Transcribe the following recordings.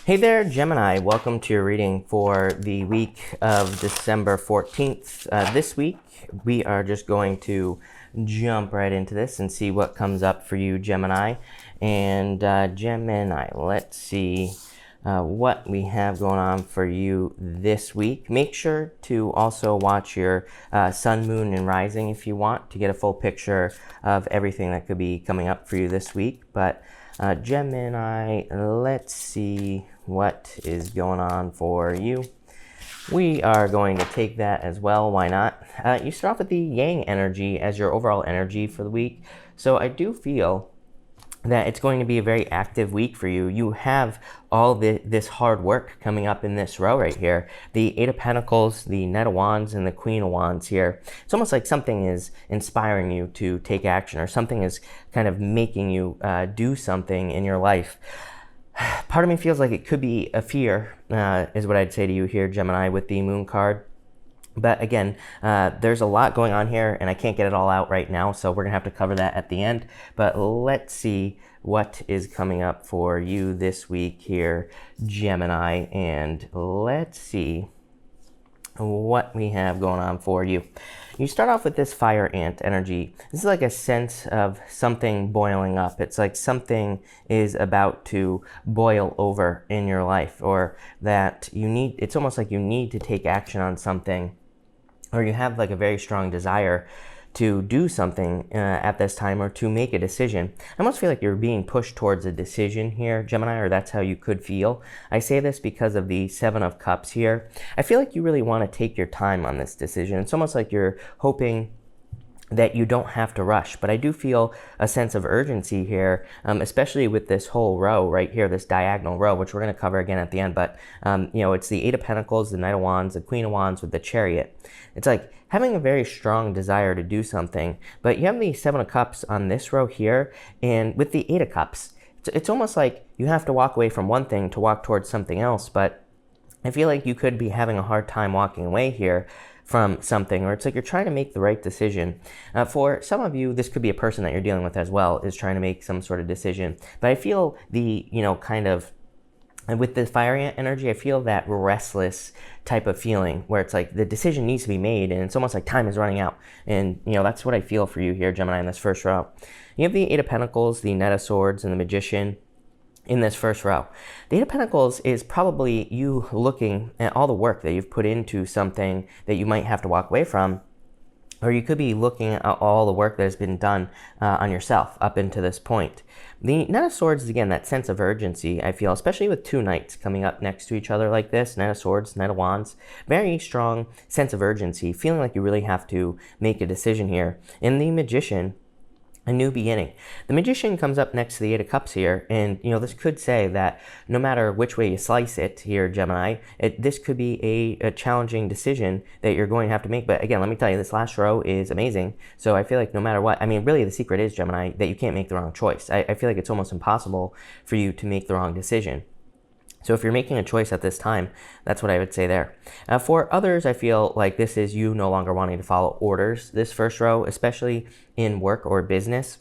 Hey there, Gemini. Welcome to your reading for the week of December 14th. This week, we are just going to jump right into this and see what comes up for you, Gemini. And Gemini, let's see what we have going on for you this week. Make sure to also watch your sun, moon, and rising if you want to get a full picture of everything that could be coming up for you this week. But Gemini, let's see what is going on for you. We are going to take that as well. Why not? You start off with the Yang energy as your overall energy for the week. So I do feel that it's going to be a very active week for you. You have all this hard work coming up in this row right here. The Eight of Pentacles, the Knight of Wands, and the Queen of Wands here. It's almost like something is inspiring you to take action, or something is kind of making you do something in your life. Part of me feels like it could be a fear, is what I'd say to you here, Gemini, with the Moon card. But again, there's a lot going on here, and I can't get it all out right now, so we're going to have to cover that at the end. But let's see what is coming up for you this week here, Gemini, and let's see what we have going on for you. You start off with this fire ant energy. This is like a sense of something boiling up. It's like something is about to boil over in your life, or that it's almost like you need to take action on something, or you have like a very strong desire to do something at this time, or to make a decision. I almost feel like you're being pushed towards a decision here, Gemini, or that's how you could feel. I say this because of the Seven of Cups here. I feel like you really want to take your time on this decision. It's almost like you're hoping that you don't have to rush, but I do feel a sense of urgency here, especially with this whole row right here, this diagonal row, which we're going to cover again at the end. But it's the Eight of Pentacles, the Knight of Wands, the Queen of Wands with the Chariot. It's like having a very strong desire to do something, but you have the Seven of Cups on this row here, and with the Eight of Cups, it's almost like you have to walk away from one thing to walk towards something else. But I feel like you could be having a hard time walking away here from something, or it's like you're trying to make the right decision. For some of you, this could be a person that you're dealing with as well, is trying to make some sort of decision. But I feel with the fire ant energy, I feel that restless type of feeling where it's like the decision needs to be made, and it's almost like time is running out. And that's what I feel for you here, Gemini, in this first row. You have the Eight of Pentacles, the Knight of Swords, and the Magician in this first row. The Eight of Pentacles is probably you looking at all the work that you've put into something that you might have to walk away from, or you could be looking at all the work that has been done on yourself up until this point. The Knight of Swords is, again, that sense of urgency, I feel, especially with two knights coming up next to each other like this, Knight of Swords, Knight of Wands. Very strong sense of urgency, feeling like you really have to make a decision here. In the Magician, a new beginning. The Magician comes up next to the Eight of Cups here, and this could say that no matter which way you slice it here, Gemini, this could be a challenging decision that you're going to have to make. But again, let me tell you, this last row is amazing. So I feel like no matter what, really the secret is, Gemini, that you can't make the wrong choice. I feel like it's almost impossible for you to make the wrong decision. So if you're making a choice at this time, that's what I would say there. For others, I feel like this is you no longer wanting to follow orders, this first row, especially in work or business.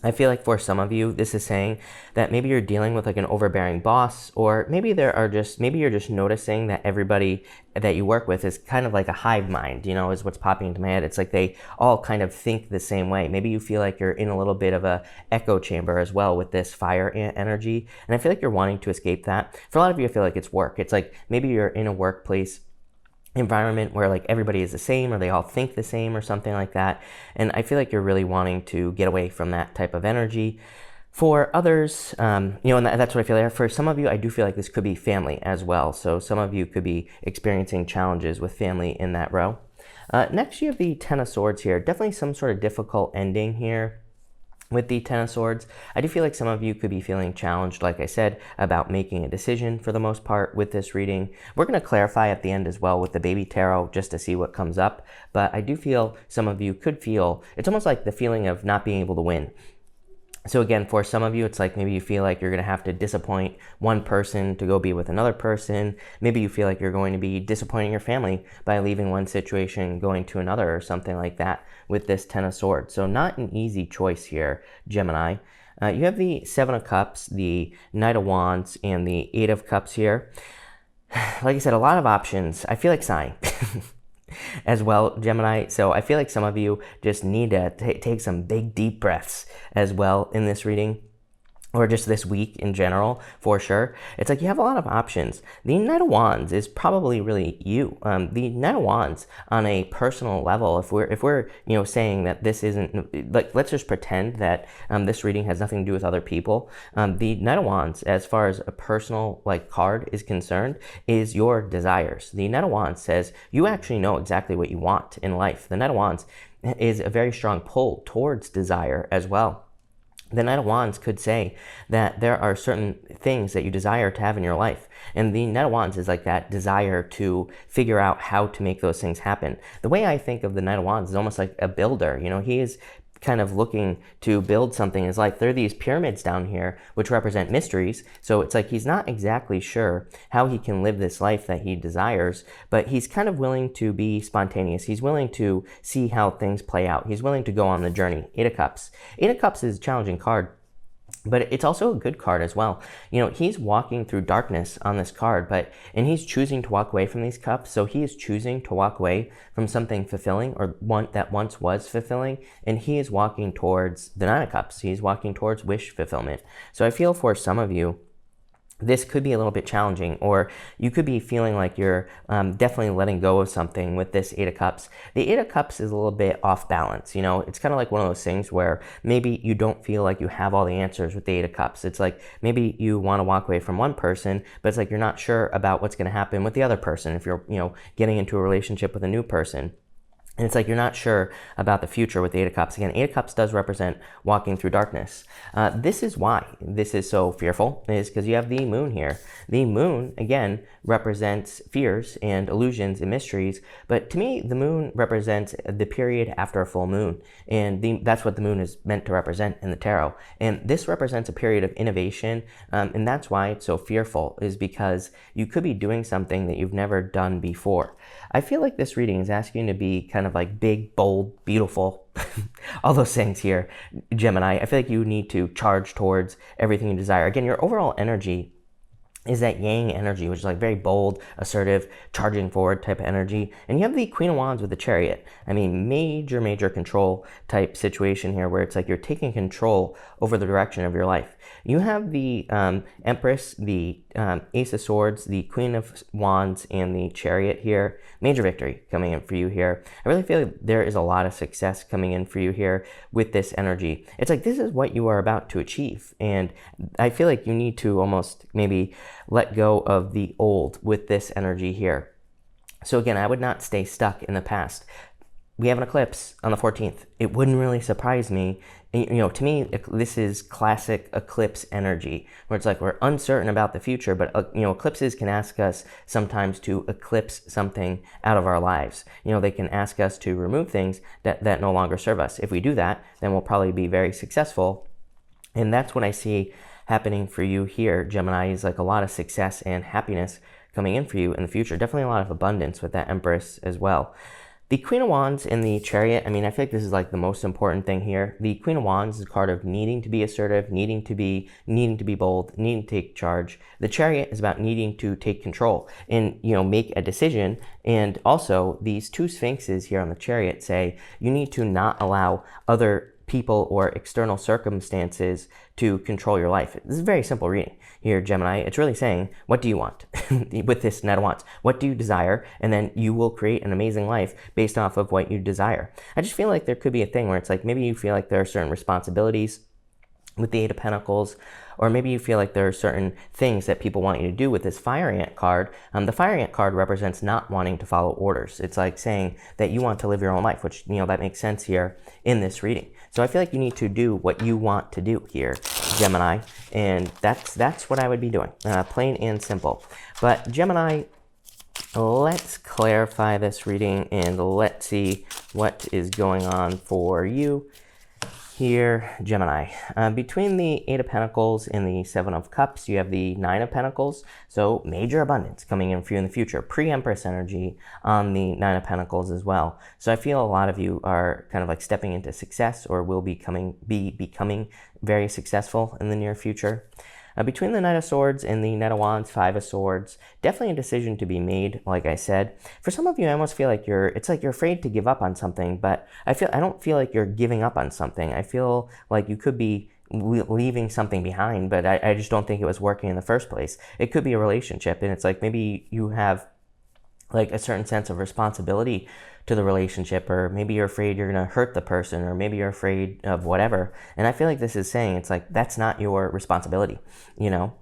I feel like for some of you, this is saying that maybe you're dealing with like an overbearing boss, or maybe you're just noticing that everybody that you work with is kind of like a hive mind, is what's popping into my head. It's like they all kind of think the same way. Maybe you feel like you're in a little bit of a echo chamber as well with this fire ant energy. And I feel like you're wanting to escape that. For a lot of you, I feel like it's work. It's like maybe you're in a workplace environment where like everybody is the same, or they all think the same, or something like that. And I feel like you're really wanting to get away from that type of energy. For others, and that's what I feel like. For some of you, I do feel like this could be family as well. So some of you could be experiencing challenges with family in that row. Next, you have the Ten of Swords here. Definitely some sort of difficult ending here. With the Ten of Swords, I do feel like some of you could be feeling challenged, like I said, about making a decision for the most part with this reading. We're going to clarify at the end as well with the Baby Tarot just to see what comes up. But I do feel some of you could feel, it's almost like the feeling of not being able to win. So again, for some of you, it's like maybe you feel like you're going to have to disappoint one person to go be with another person. Maybe you feel like you're going to be disappointing your family by leaving one situation, going to another, or something like that with this Ten of Swords. So not an easy choice here, Gemini. You have the Seven of Cups, the Knight of Wands, and the Eight of Cups here. Like I said, a lot of options. I feel like sighing as well, Gemini. So I feel like some of you just need to take some big, deep breaths as well in this reading, or just this week in general, for sure. It's like you have a lot of options. The Knight of Wands is probably really you. The Knight of Wands, on a personal level, if we're saying that this isn't, like, let's just pretend that this reading has nothing to do with other people. The Knight of Wands, as far as a personal card is concerned, is your desires. The Knight of Wands says you actually know exactly what you want in life. The Knight of Wands is a very strong pull towards desire as well. The Knight of Wands could say that there are certain things that you desire to have in your life. And the Knight of Wands is like that desire to figure out how to make those things happen. The way I think of the Knight of Wands is almost like a builder. He is kind of looking to build something in his life. There are these pyramids down here which represent mysteries. So it's like he's not exactly sure how he can live this life that he desires, but he's kind of willing to be spontaneous. He's willing to see how things play out. He's willing to go on the journey. Eight of Cups. Eight of Cups is a challenging card, but it's also a good card as well. He's walking through darkness on this card, and he's choosing to walk away from these cups. So he is choosing to walk away from something fulfilling, or one that once was fulfilling, and he is walking towards the Nine of Cups. He's walking towards wish fulfillment. So I feel for some of you, this could be a little bit challenging, or you could be feeling like you're definitely letting go of something with this Eight of Cups. The Eight of Cups is a little bit off balance. It's kind of like one of those things where maybe you don't feel like you have all the answers with the Eight of Cups. It's like maybe you want to walk away from one person, but it's like you're not sure about what's going to happen with the other person if you're, getting into a relationship with a new person. And it's like you're not sure about the future with the Eight of Cups. Again, Eight of Cups does represent walking through darkness. This is why this is so fearful, is because you have the Moon here. The Moon, again, represents fears and illusions and mysteries. But to me, the Moon represents the period after a full moon. And that's what the Moon is meant to represent in the tarot. And this represents a period of innovation. And that's why it's so fearful, is because you could be doing something that you've never done before. I feel like this reading is asking you to be kind of like big, bold, beautiful, all those things here, Gemini. I feel like you need to charge towards everything you desire. Again, your overall energy is that yang energy, which is like very bold, assertive, charging forward type of energy. And you have the Queen of Wands with the Chariot. I mean, major control type situation here, where it's like you're taking control over the direction of your life. You have the Empress, the Ace of Swords, the Queen of Wands, and the Chariot here. Major victory coming in for you here. I really feel like there is a lot of success coming in for you here with this energy. It's like this is what you are about to achieve. And I feel like you need to almost maybe let go of the old with this energy here. So again, I would not stay stuck in the past. We have an eclipse on the 14th. It wouldn't really surprise me. To me, this is classic eclipse energy, where it's like we're uncertain about the future, but eclipses can ask us sometimes to eclipse something out of our lives. They can ask us to remove things that no longer serve us. If we do that, then we'll probably be very successful. And that's what I see happening for you here, Gemini, is like a lot of success and happiness coming in for you in the future. Definitely a lot of abundance with that Empress as well. The Queen of Wands and the Chariot, I mean, I feel like this is like the most important thing here. The Queen of Wands is a card of needing to be assertive, needing to be bold, needing to take charge. The Chariot is about needing to take control and, make a decision. And also, these two Sphinxes here on the Chariot say you need to not allow other people or external circumstances to control your life. This is a very simple reading here, Gemini. It's really saying, what do you want with this Knight of Wands? What do you desire? And then you will create an amazing life based off of what you desire. I just feel like there could be a thing where it's like maybe you feel like there are certain responsibilities with the Eight of Pentacles, or maybe you feel like there are certain things that people want you to do with this Fire Ant card. The Fire Ant card represents not wanting to follow orders. It's like saying that you want to live your own life, which, that makes sense here in this reading. So I feel like you need to do what you want to do here, Gemini, and that's what I would be doing, plain and simple. But Gemini, let's clarify this reading and let's see what is going on for you here, Gemini. Between the Eight of Pentacles and the Seven of Cups, you have the Nine of Pentacles. So major abundance coming in for you in the future. Pre-Empress energy on the Nine of Pentacles as well. So I feel a lot of you are kind of like stepping into success or will be becoming very successful in the near future. Between the Knight of Swords and the Knight of Wands, Five of Swords, definitely a decision to be made, like I said. For some of you, I almost feel like it's like you're afraid to give up on something, but I don't feel like you're giving up on something. I feel like you could be leaving something behind, but I just don't think it was working in the first place. It could be a relationship, and it's like maybe you have like a certain sense of responsibility to the relationship, or maybe you're afraid you're going to hurt the person, or maybe you're afraid of whatever. And I feel like this is saying it's like that's not your responsibility, you know?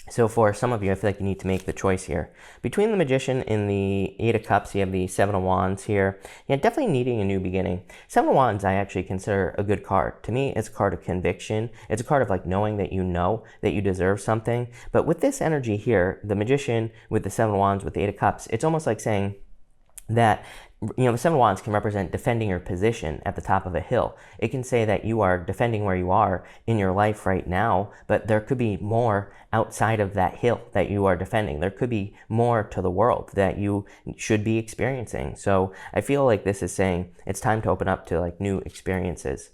So for some of you, I feel like you need to make the choice here. Between the Magician and the Eight of Cups, you have the Seven of Wands here. Yeah, definitely needing a new beginning. Seven of Wands, I actually consider a good card. To me, it's a card of conviction. It's a card of like knowing that you deserve something. But with this energy here, the Magician with the Seven of Wands with the Eight of Cups, it's almost like saying that, you know, the Seven of Wands can represent defending your position at the top of a hill. It can say that you are defending where you are in your life right now, but there could be more outside of that hill that you are defending. There could be more to the world that you should be experiencing. So I feel like this is saying it's time to open up to like new experiences.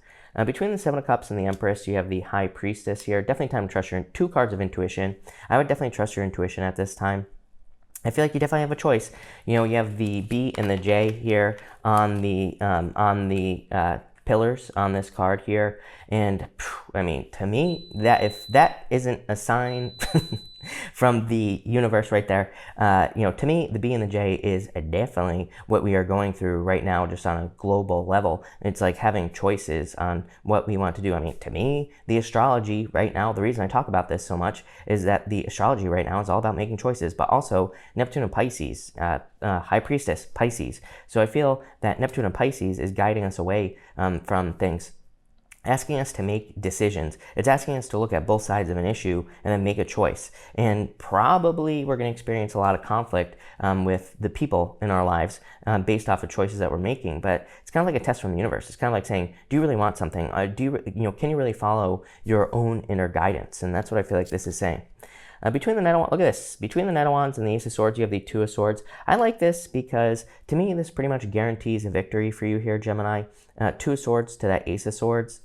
Between the Seven of Cups and the Empress, you have the High Priestess here. Definitely time to trust your two cards of intuition. I would definitely trust your intuition at this time. I feel like you definitely have a choice. You know, you have the B and the J here on the pillars on this card here. And I mean, to me, that if that isn't a sign from the universe right there, you know, to me, the B and the J is definitely what we are going through right now, just on a global level. It's like having choices on what we want to do. I mean, to me, the astrology right now, the reason I talk about this so much is that the astrology right now is all about making choices, but also Neptune and Pisces, High Priestess, Pisces. So I feel that Neptune and Pisces is guiding us away from things, asking us to make decisions. It's asking us to look at both sides of an issue and then make a choice. And probably we're going to experience a lot of conflict with the people in our lives based off of choices that we're making. But it's kind of like a test from the universe. It's kind of like saying, do you really want something? Can you really follow your own inner guidance? And that's what I feel like this is saying. Between the Knight of Wands, look at this. Between the Knight of Wands and the Ace of Swords, you have the Two of Swords. I like this because, to me, this pretty much guarantees a victory for you here, Gemini. Two of Swords to that Ace of Swords.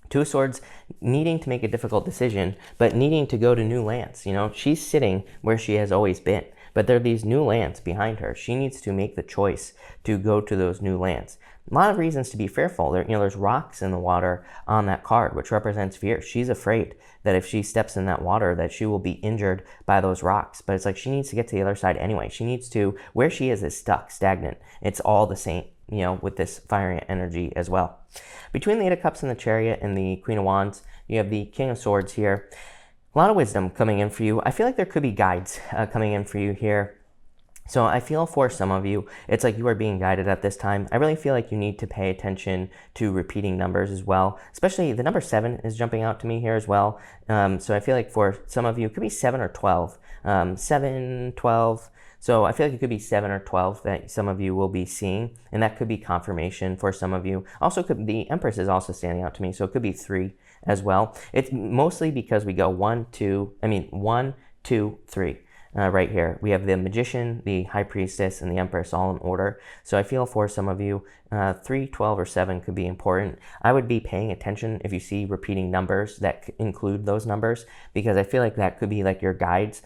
Two of Swords needing to make a difficult decision, but needing to go to new lands. You know, she's sitting where she has always been, but there are these new lands behind her. She needs to make the choice to go to those new lands. A lot of reasons to be fearful. There's rocks in the water on that card, which represents fear. She's afraid that if she steps in that water, that she will be injured by those rocks. But it's like she needs to get to the other side anyway. She needs to, where she is stuck, stagnant. It's all the same, you know, with this fiery energy as well. Between the Eight of Cups and the Chariot and the Queen of Wands, you have the King of Swords here. A lot of wisdom coming in for you. I feel like there could be guides coming in for you here. So I feel for some of you, it's like you are being guided at this time. I really feel like you need to pay attention to repeating numbers as well. Especially the number 7 is jumping out to me here as well. So I feel like for some of you, it could be 7 or 12. 7, 12. So I feel like it could be 7 or 12 that some of you will be seeing, and that could be confirmation for some of you. Also, the Empress is also standing out to me, so it could be 3 as well. It's mostly because we go 1, 2, 3. Right here, we have the Magician, the High Priestess, and the Empress all in order. So I feel for some of you, 3, 12, or 7 could be important. I would be paying attention if you see repeating numbers that include those numbers, because I feel like that could be like your guides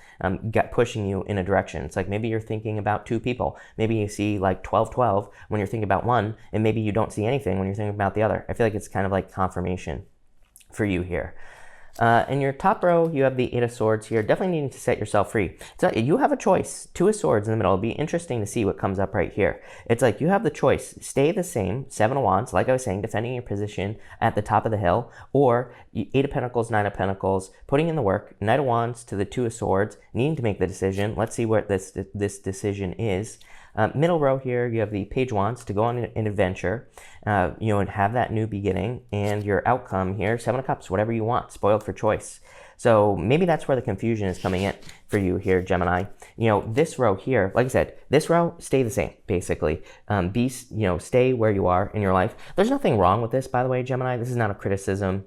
pushing you in a direction. It's like maybe you're thinking about 2 people. Maybe you see like 12, 12 when you're thinking about one, and maybe you don't see anything when you're thinking about the other. I feel like it's kind of like confirmation for you here. In your top row, you have the Eight of Swords here. Definitely needing to set yourself free. So you have a choice. Two of Swords in the middle. It'll be interesting to see what comes up right here. It's like you have the choice. Stay the same. Seven of Wands, like I was saying, defending your position at the top of the hill. Or Eight of Pentacles, Nine of Pentacles, putting in the work. Knight of Wands to the Two of Swords, needing to make the decision. Let's see what this decision is. Middle row here, you have the Page of Wands to go on an adventure, and have that new beginning. And your outcome here, Seven of Cups, whatever you want, spoiled for choice. So maybe that's where the confusion is coming in for you here, Gemini. This row here, like I said, this row, stay the same, basically. Stay where you are in your life. There's nothing wrong with this, by the way, Gemini. This is not a criticism.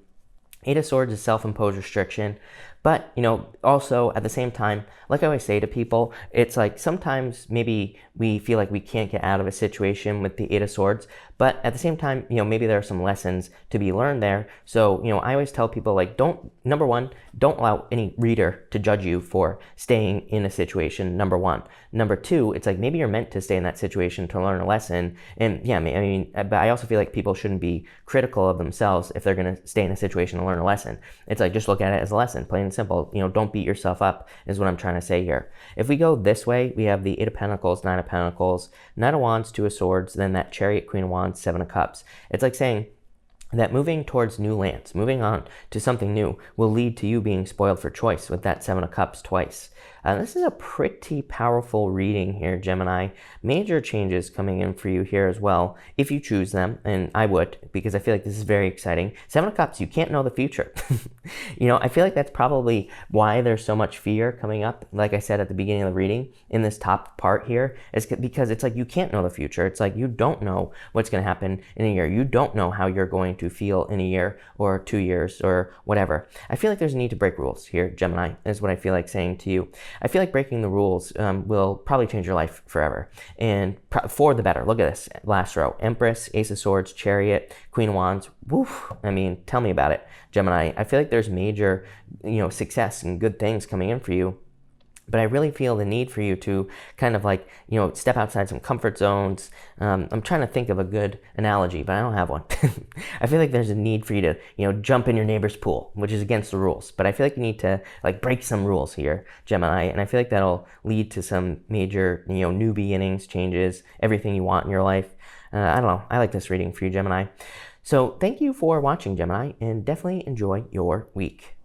Eight of Swords is self-imposed restriction. But, also at the same time, like I always say to people, it's like sometimes maybe we feel like we can't get out of a situation with the Eight of Swords. But at the same time, maybe there are some lessons to be learned there. So, I always tell people, like, number one, don't allow any reader to judge you for staying in a situation, number one. Number two, it's like maybe you're meant to stay in that situation to learn a lesson. And yeah, but I also feel like people shouldn't be critical of themselves if they're going to stay in a situation to learn a lesson. It's like, just look at it as a lesson, plain and simple. Don't beat yourself up is what I'm trying to say here. If we go this way, we have the Eight of Pentacles, Nine of Pentacles, Knight of Wands, Two of Swords, then that Chariot, Queen of Wands, Seven of Cups. It's like saying that moving towards new lands, moving on to something new, will lead to you being spoiled for choice with that Seven of Cups twice. This is a pretty powerful reading here, Gemini. Major changes coming in for you here as well, if you choose them, and I would, because I feel like this is very exciting. Seven of Cups, you can't know the future. I feel like that's probably why there's so much fear coming up, like I said at the beginning of the reading, in this top part here, is because it's like you can't know the future. It's like you don't know what's going to happen in a year. You don't know how you're going to feel in a year or 2 years or whatever. I feel like there's a need to break rules here, Gemini, is what I feel like saying to you. I feel like breaking the rules will probably change your life forever, and for the better. Look at this last row: Empress, Ace of Swords, Chariot, Queen of Wands. Woof! Tell me about it, Gemini. I feel like there's major, success and good things coming in for you. But I really feel the need for you to kind of like, step outside some comfort zones. I'm trying to think of a good analogy, but I don't have one. I feel like there's a need for you to, jump in your neighbor's pool, which is against the rules. But I feel like you need to like break some rules here, Gemini. And I feel like that'll lead to some major, new beginnings, changes, everything you want in your life. I don't know. I like this reading for you, Gemini. So thank you for watching, Gemini, and definitely enjoy your week.